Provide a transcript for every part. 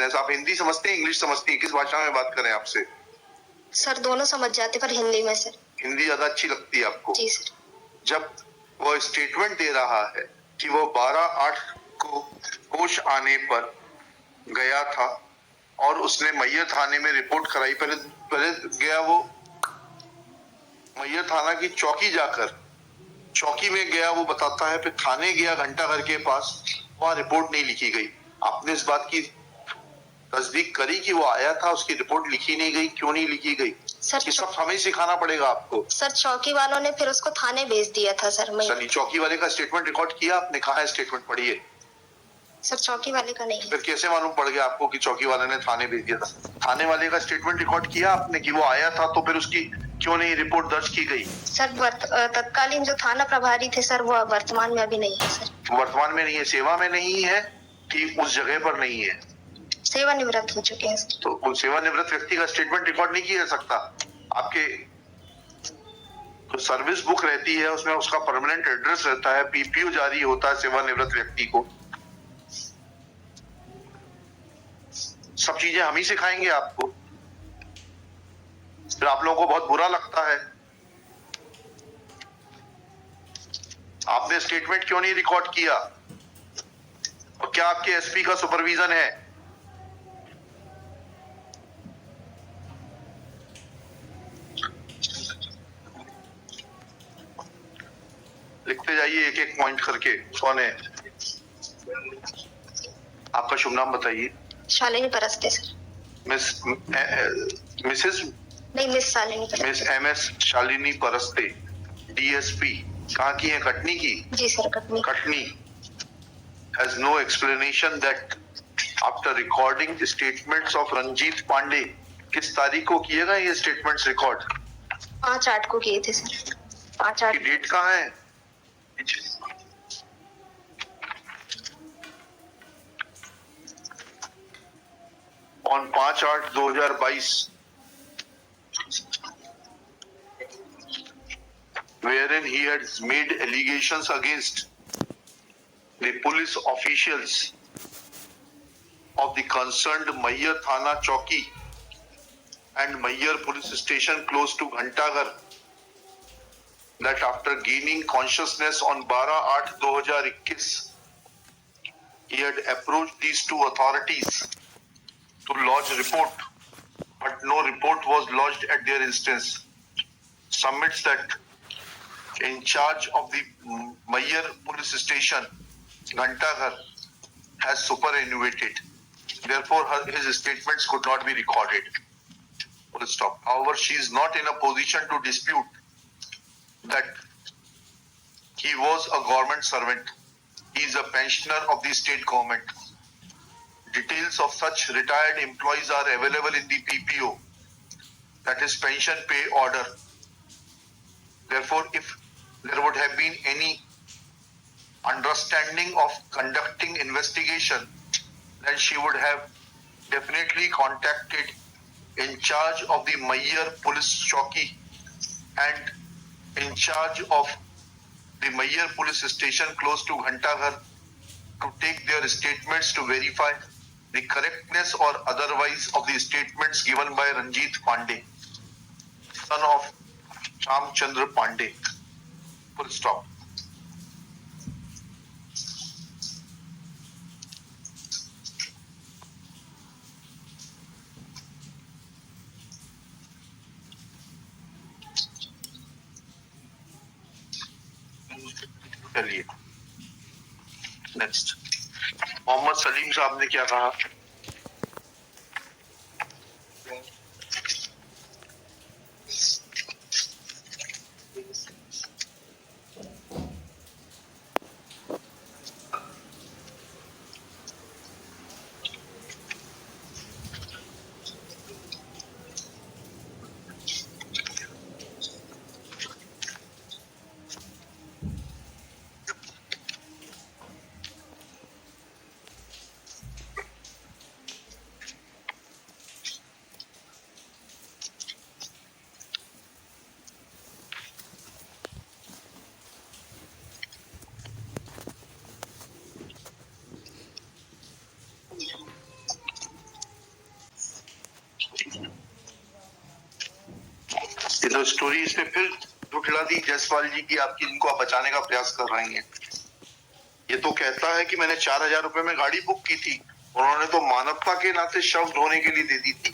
Consciousness. आप हिंदी समझते हैं, इंग्लिश समझती हैं? किस भाषा में बात करें आपसे? सर दोनों समझ जाते, पर हिंदी में सर। हिंदी ज्यादा अच्छी लगती है आपको? जी सर। जब वो स्टेटमेंट दे रहा है कि वो 12/8 को होश आने पर गया था और उसने मैयर थाने में रिपोर्ट कराई, पहले गया वो मैयर थाना की चौकी जाकर, चौकी में गया वो बताता है, फिर थाने गया घंटाघर के पास, वहां रिपोर्ट नहीं लिखी गई। आपने इस बात की तस्दीक करी कि वो आया था, उसकी रिपोर्ट लिखी नहीं गई? क्यों नहीं लिखी गई? सर ये सब हमें सिखाना पड़ेगा आपको। सर चौकी वालों ने फिर उसको थाने भेज दिया था सर। सर चौकी वाले का स्टेटमेंट रिकॉर्ड किया आपने? कहा है स्टेटमेंट? पढ़िए। सर चौकी वाले का नहीं है। फिर कैसे मालूम पड़ गया आपको कि चौकी वाले ने थाने भेज दिया था? थाने वाले का स्टेटमेंट रिकॉर्ड किया आपने कि वो आया था, तो फिर उसकी क्यों नहीं रिपोर्ट दर्ज की गई? सर तत्कालीन जो थाना प्रभारी थे सर, वो वर्तमान में अभी नहीं है सर। वर्तमान में नहीं है? सेवा में नहीं है कि उस जगह पर नहीं है? सेवानिवृत्त हो चुके हैं सर। तो उस सेवानिवृत्त व्यक्ति का स्टेटमेंट रिकॉर्ड नहीं किया जा सकता? आपके तो सर्विस बुक रहती है, उसमें उसका परमानेंट एड्रेस रहता है, पीपीओ जारी होता है सेवानिवृत्त व्यक्ति को। सब चीजें हम ही सिखाएंगे आपको? फिर आप लोगों को बहुत बुरा लगता है। आपने स्टेटमेंट क्यों नहीं रिकॉर्ड किया? और क्या आपके एसपी का सुपरविजन है? लिखते जाइए एक एक पॉइंट करके। कौन है आपका? शुभ नाम बताइए। शालिनी परस्ते सर। मिसेस नहीं, Miss Shalini Paraste. Miss MS Shalini Paraste, DSP. कहाँ की है? कटनी की? जी sir, Katni. Katni has no explanation that after recording the statements of Ranjeet Pandey, किस तारीख को किएगा ये स्टेटमेंट्स रिकॉर्ड? 5/8 को किए थे सर। 5/8 की डेट कहाँ है? On 5/8/2022, wherein he had made allegations against the police officials of the concerned Mayyar Thana Chowki and Mayyar Police Station close to Ghantaghar, that after gaining consciousness on 12/8/2021, he had approached these two authorities to lodge report, but no report was lodged at their instance. Submits that in charge of the Mayyar Police Station, Ghantaghar, has superannuated. Therefore, his statements could not be recorded. Full stop. However, she is not in a position to dispute that he was a government servant. He is a pensioner of the state government. Details of such retired employees are available in the PPO, that is pension pay order. Therefore, if there would have been any understanding of conducting investigation, then she would have definitely contacted in charge of the Mayyar Police Chowki and in charge of the Mayyar Police Station close to Ghantaghar to take their statements to verify the correctness or otherwise of the statements given by Ranjit Pandey, son of Shamchandra Pandey. Full stop. चलिए next. Mohammad Salim साहब ने क्या कहा? तो story इसने फिर झुठला दी जायसवाल जी की आपकी, जिनको आप बचाने का प्रयास कर रही हैं। ये तो कहता है कि मैंने 4,000 रुपए में गाड़ी बुक की थी, उन्होंने तो मानवता के नाते शव ढोने के लिए दे दी थी।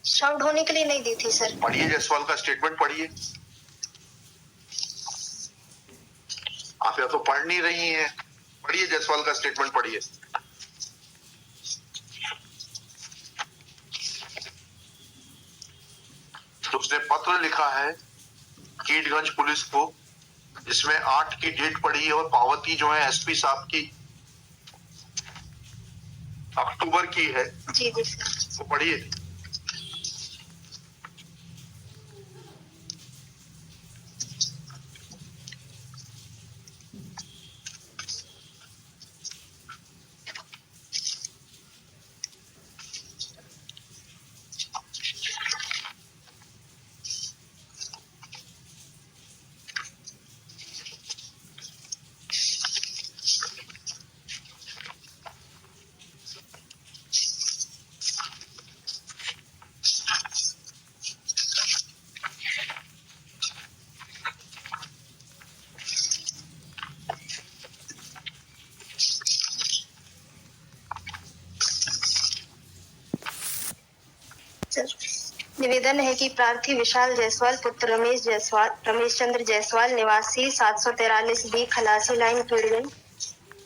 शव ढोने के लिए नहीं दी थी सर। पढ़िए जायसवाल का स्टेटमेंट पढ़िए। आप या तो पढ़ नहीं रही हैं, पढ़िए जायसवाल का स्टेटमेंट पढ़िए। तो उसने पत्र लिखा है कीटगंज पुलिस को, जिसमें 8 की डेट पड़ी है और पावती जो है एसपी साहब की अक्टूबर की है। जी जी सर। तो पढ़िए। निवेदन है कि प्रार्थी विशाल जायसवाल पुत्र रमेश चंद्र जायसवाल निवासी 743 बी खलासी लाइन कीड़गंज,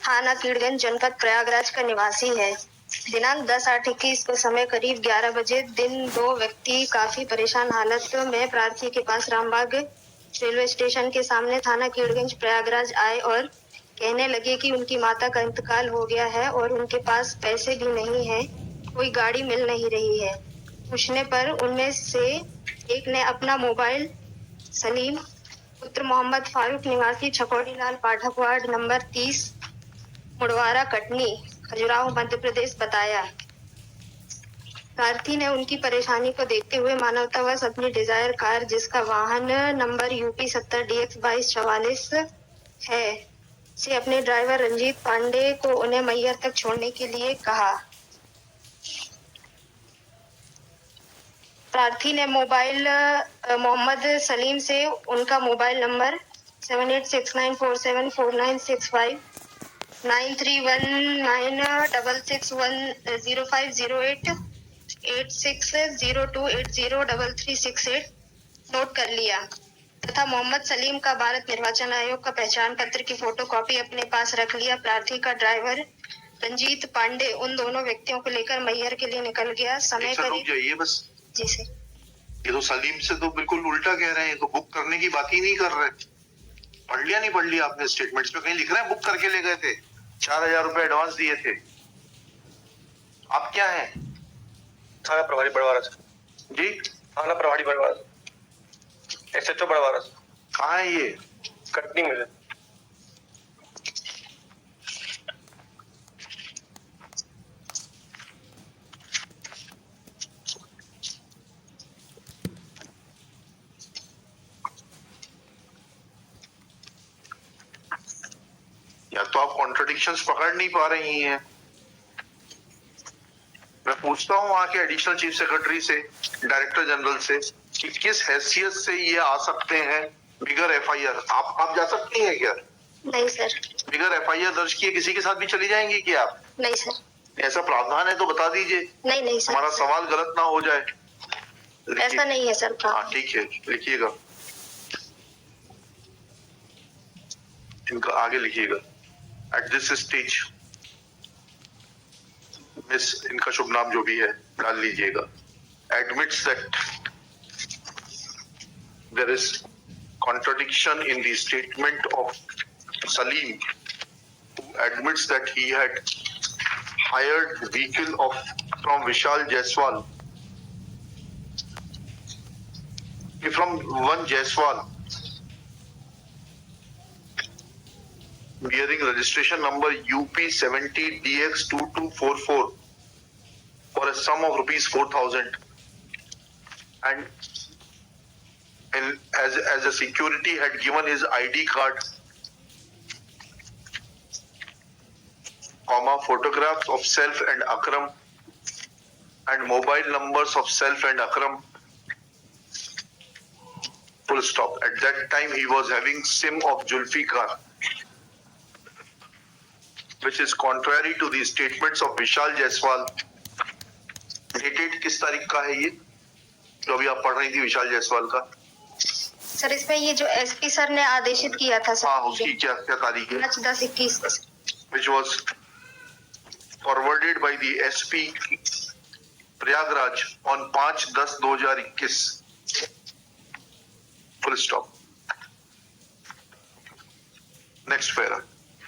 थाना कीड़गंज, जनपद प्रयागराज का निवासी है। दिनांक 10/8/21 को समय करीब 11 बजे दिन 2 व्यक्ति काफी परेशान हालत में प्रार्थी के पास रामबाग रेलवे स्टेशन के सामने थाना कीड़गंज प्रयागराज आए और कहने लगे कि उनकी माता का इंतकाल हो गया है और उनके पास पैसे भी नहीं है, कोई गाड़ी मिल नहीं रही है। पूछने पर उनमें से एक ने अपना मोबाइल सलीम पुत्र मोहम्मद फारूक निवासी छकोड़ी लाल पाठक वार्ड नंबर 30 मुड़वारा कटनी खजुराहो मध्य प्रदेश बताया। प्रार्थी ने उनकी परेशानी को देखते हुए मानवतावश अपनी डिजायर कार, जिसका वाहन नंबर यूपी 70DX 2244 है, से अपने ड्राइवर रंजीत पांडे को उन्हें मैहर तक छोड़ने के लिए कहा। प्रार्थी ने मोबाइल मोहम्मद सलीम से उनका मोबाइल नंबर 7869474965 9319661050 8602803368 नोट कर लिया तथा मोहम्मद सलीम का भारत निर्वाचन आयोग का पहचान पत्र की फोटोकॉपी अपने पास रख लिया। प्रार्थी का ड्राइवर रंजीत पांडे उन दोनों व्यक्तियों को लेकर मैहर के लिए निकल गया। समय करीब जाइए बस। जी सर। ये तो सलीम से तो बिल्कुल उल्टा कह रहे हैं, तो बुक करने की बात ही नहीं कर रहे। पढ़ लिया नहीं पढ़ लिया आपने स्टेटमेंट्स में कहीं लिख रहे हैं बुक करके ले गए थे, 4,000 रुपए एडवांस दिए थे। आप क्या हैं? थाना प्रभारी बड़वारा सर। जी थाना प्रभारी बड़वारा, SHO बड़वारा सर। कहाँ है ये? कटनी में। या तो आप कॉन्ट्रडिक्शंस पकड़ नहीं पा रही हैं। मैं पूछता हूँ वहां के एडिशनल चीफ सेक्रेटरी से, डायरेक्टर जनरल से, कि किस हैसियत से ये आ सकते हैं बिगर FIR। आप जा सकती हैं क्या? नहीं सर। बिगर FIR दर्ज किए किसी के साथ भी चली जाएंगी क्या आप? नहीं सर। ऐसा प्रावधान है तो बता दीजिए। नहीं सर। हमारा सवाल गलत ना हो जाए। ऐसा नहीं है सर। हाँ ठीक है, लिखिएगा, इनका आगे लिखिएगा। एट दिस स्टेज मिस, इनका शुभ नाम जो भी है डाल लीजिएगा। Admits that there is contradiction in the statement of Salim, who admits that he had hired vehicle from Vishal Jaiswal, from one Jaiswal, bearing registration number UP 70DX2244 for a sum of ₹4,000, and as a security had given his ID card, photographs of self and Akram and mobile numbers of self and Akram, Full stop. At that time, he was having SIM of Zulfikar, which is contrary to the statements of Vishal Jaiswal. Dated किस तारीख का है ये जो अभी आप पढ़ रही थी विशाल जायसवाल का? सर इसमें ये जो एसपी सर ने आदेशित किया था सर, हाँ, उसकी क्या क्या तारीख है? 5/10/21, Which was forwarded by the SP Prayagraj on 5/10/2021. Full stop. Next para.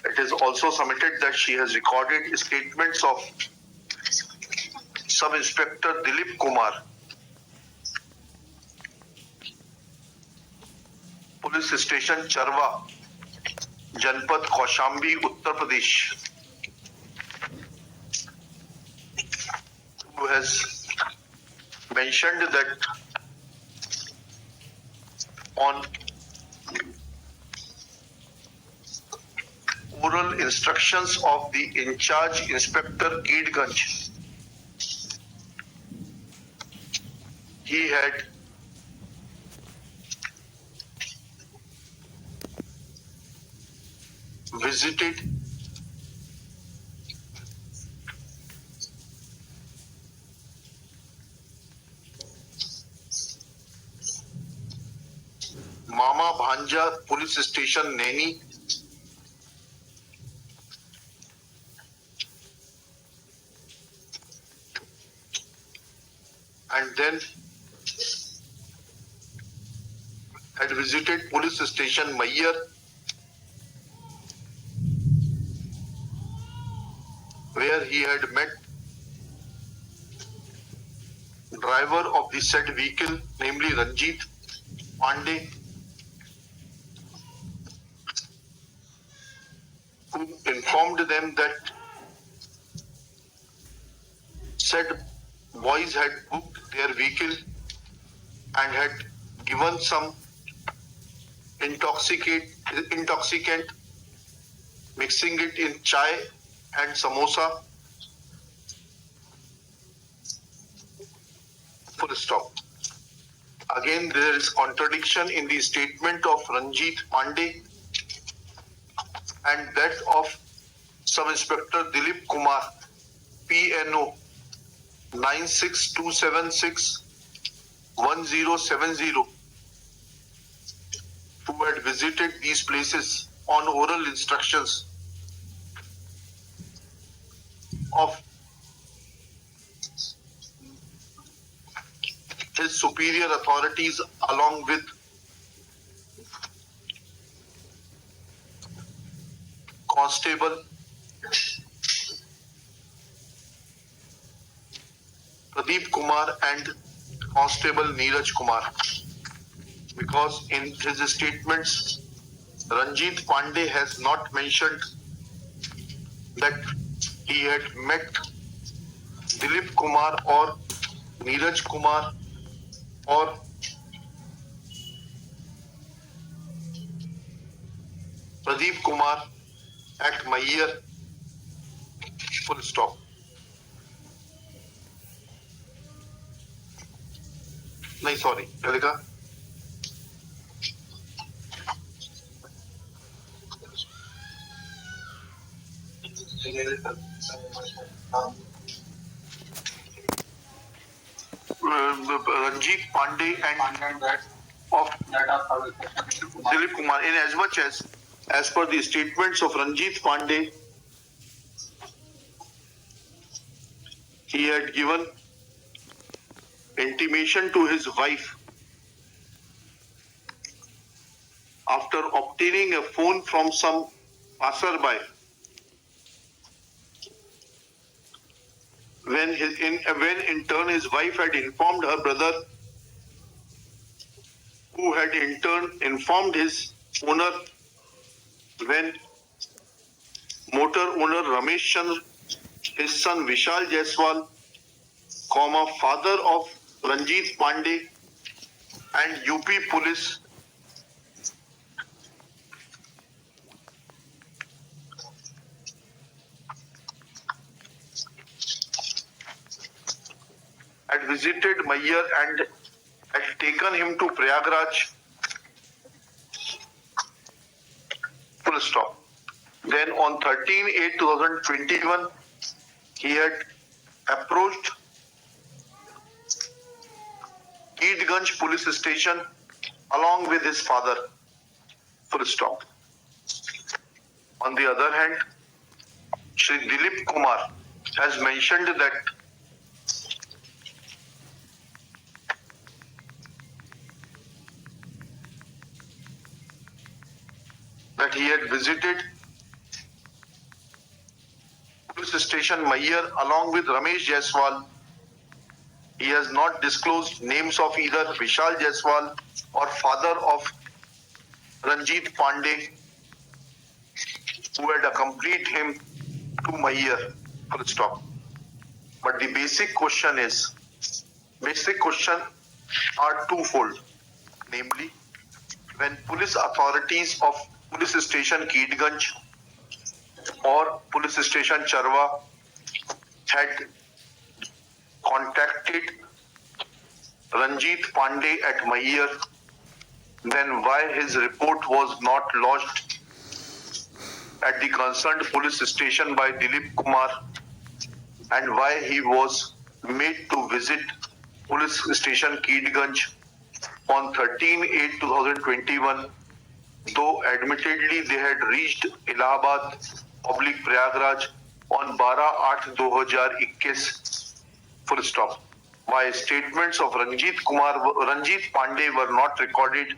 It is also submitted that she has recorded statements of Sub-Inspector Dilip Kumar, police station चरवा, जनपद Kaushambi, Uttar Pradesh, who has mentioned that on oral instructions of the in-charge Inspector Keedganj, he had visited Mama Bhanja police station Naini, and then had visited police station Mayyar, where he had met driver of the said vehicle, namely Ranjit Pandey, who informed them that said boys had booked their vehicle and had given some intoxicant, mixing it in chai and samosa. Full stop. Again, there is contradiction in the statement of Ranjit Pandey and that of Sub-Inspector Dilip Kumar, PNO 962761070, who had visited these places on oral instructions of his superior authorities along with Constable Pradeep Kumar and Constable Neeraj Kumar, because in his statements Ranjit Pandey has not mentioned that he had met Dilip Kumar or Neeraj Kumar or Pradeep Kumar at Mayyar. Full stop. नहीं sorry क्या लिखा? Ranjit Pandey and of Dilip Kumar, in as much as per the statements of Ranjit Pandey, he had given intimation to his wife after obtaining a phone from some passerby when in turn his wife had informed her brother, who had in turn informed his owner, when motor owner Ramesh Chandra, his son Vishal Jaiswal, father of Ranjit Pandey and UP police had visited Mayyar and had taken him to Prayagraj full stop. Then on 13/8/2021, he had approached Keetganj police station along with his father, full stop. On the other hand, Shri Dilip Kumar has mentioned that he had visited police station Mayyar along with Ramesh Jaiswal. He has not disclosed names of either Vishal Jaiswal or father of Ranjit Pandey, who had accompanied him to Mayyar, full stop. But the basic question are twofold. Namely, when police authorities of police station Keetganj or police station Charwa had contacted Ranjit Pandey at Mayyar, then why his report was not lodged at the concerned police station by Dilip Kumar, and why he was made to visit police station Keetganj on 13/8/2021, though admittedly they had reached Allahabad public Prayagraj on 12/8/2021, full stop. Why statements of Ranjit Pandey were not recorded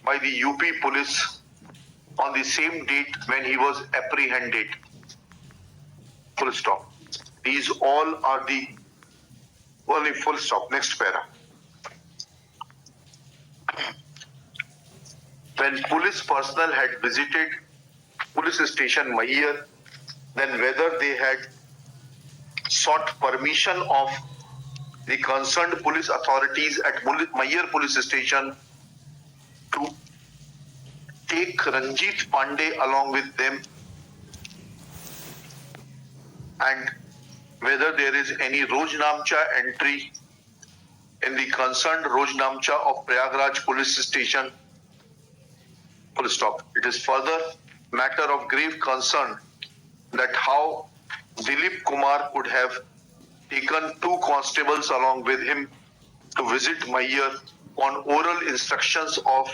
by the UP police on the same date when he was apprehended, full stop. These all are the only full stop. Next para. When police personnel had visited police station Mayyar, then whether they had sought permission of the concerned police authorities at Mayyar police station to take Ranjit Pandey along with them, and whether there is any Rojnamcha entry in the concerned Rojnamcha of Prayagraj police station, full stop. It is further matter of grave concern that how Dilip Kumar could have taken 2 constables along with him to visit Mayyar on oral instructions of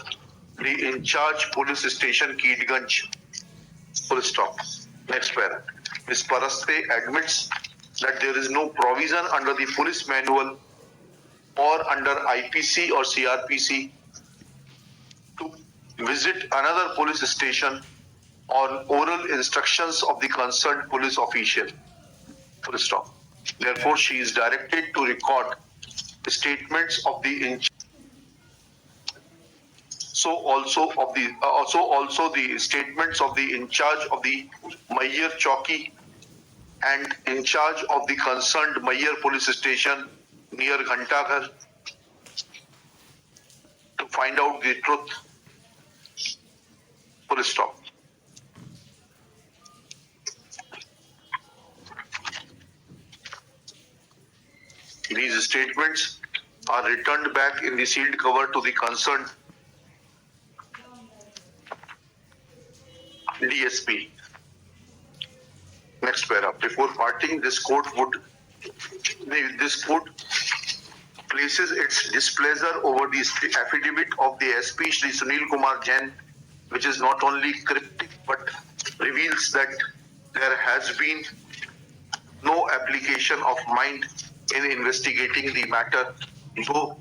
the in-charge police station Keetganj, full stop. Next para. Ms. Paraste admits that there is no provision under the police manual or under IPC or CRPC to visit another police station on oral instructions of the concerned police official, full stop. Therefore, she is directed to record the statements of the also the statements of the in charge of the Mayyar Chowki and in charge of the concerned Mayyar police station near Ghantaghar to find out the truth, full stop. These statements are returned back in the sealed cover to the concerned DSP. Next para. Before parting, this court places its displeasure over the affidavit of the SP Shri Sunil Kumar Jain, which is not only cryptic but reveals that there has been no application of mind in investigating the matter, though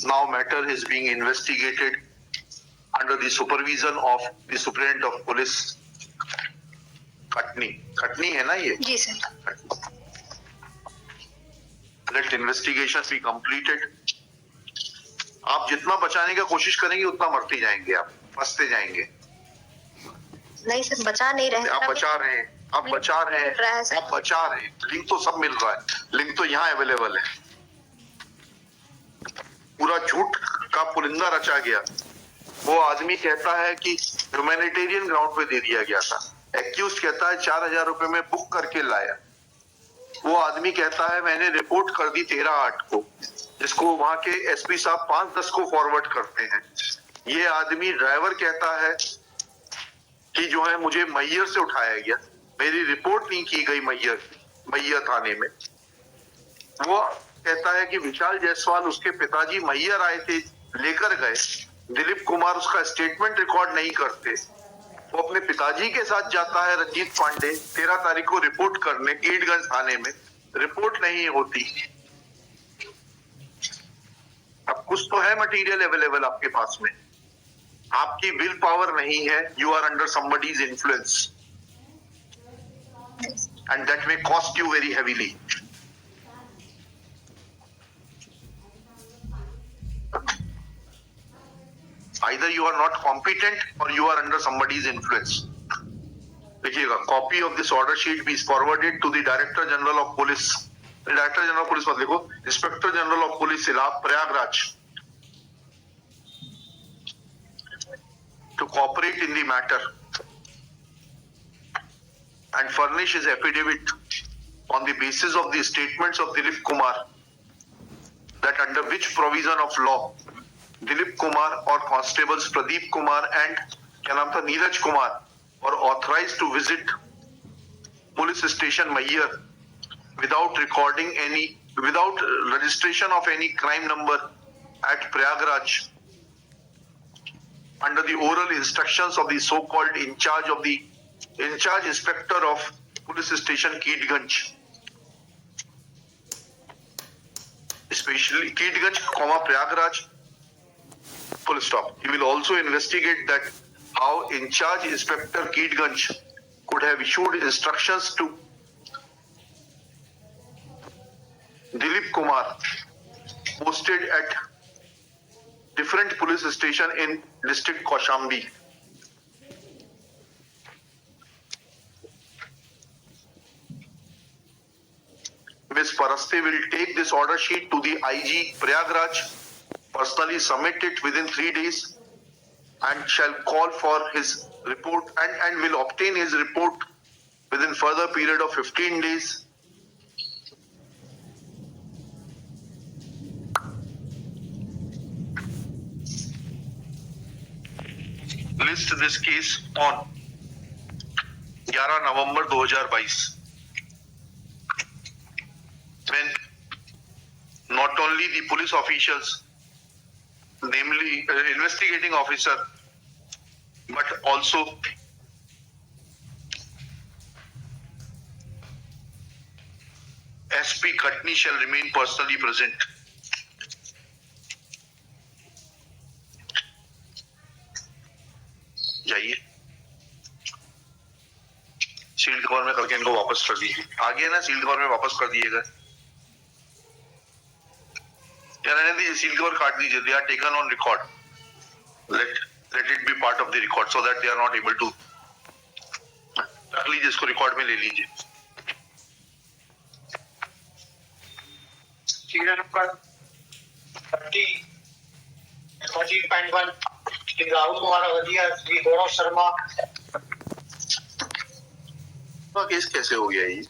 now matter is being investigated under the supervision of the Superintendent of Police, Khatni है ना ये? जी sir. Let investigations be completed. आप जितना बचाने का कोशिश करेंगे उतना मरते जाएंगे, आप फंसते जाएंगे. नहीं सर, बचा नहीं रहे. आप बचा रहे हैं, आप बचा रहे हैं, आप बचा रहे हैं. लिंक तो सब मिल रहा है, लिंक तो यहाँ अवेलेबल है. पूरा झूठ का पुलिंदा रचा गया. वो आदमी कहता है कि ह्यूमैनिटेरियन ग्राउंड पे दे दिया गया था. एक्यूज कहता है 4,000 रुपए में बुक करके लाया. वो आदमी कहता है मैंने रिपोर्ट कर दी 13/8 को, जिसको वहां के एसपी साहब 5-10 को फॉरवर्ड करते हैं. ये आदमी ड्राइवर कहता है कि जो है मुझे मैयर से उठाया गया, मेरी रिपोर्ट नहीं की गई मैयर थाने में। वो कहता है कि विशाल जायसवाल, उसके पिताजी मैयर आए थे, लेकर गए। दिलीप कुमार उसका स्टेटमेंट रिकॉर्ड नहीं करते। वो अपने पिताजी के साथ जाता है रंजीत पांडे 13 तारीख को रिपोर्ट करने कीटगंज थाने में, रिपोर्ट नहीं होती। अब कुछ तो है मटेरियल अवेलेबल आपके पास में, आपकी विल पावर नहीं है, you are under somebody's influence and that may cost you very heavily. Either you are not competent or you are under somebody's influence. देखिएगा, copy of this order sheet be forwarded to the director general of police. Director general of police मत लिखो, inspector general of police Prayagraj, to cooperate in the matter and furnish his affidavit on the basis of the statements of Dilip Kumar, that under which provision of law Dilip Kumar or constables Pradeep Kumar and क्या नाम था Neeraj Kumar were authorized to visit police station Mayyar without registration of any crime number at Prayagraj, under the oral instructions of the so-called in charge inspector of police station Keetganj, especially Keetganj, Prayagraj, full stop. He will also investigate that how in charge inspector Keetganj could have issued instructions to Dilip Kumar posted at different police station in district Kaushambi. Ms. Paraste will take this order sheet to the IG Prayagraj, personally submit it within 3 days and shall call for his report and will obtain his report within further period of 15 days. List this case on 11 November 2022 when not only the police officials, namely investigating officer, but also SP Khatni shall remain personally present. जाइए, sealed cover में करके इनको वापस कर दीजिए। आगे ना sealed cover में वापस कर दिएगा, रहने दीजिए, सील्ड कवर काट दीजिए। They are taken on record, let it be part of the record so that they are not able to, रख लीजिए इसको, रिकॉर्ड में ले लीजिए। सीरियल नंबर 13.1 श्री राहुल कुमार अवधिया, श्री गौरव शर्मा। केस कैसे हो गया ये?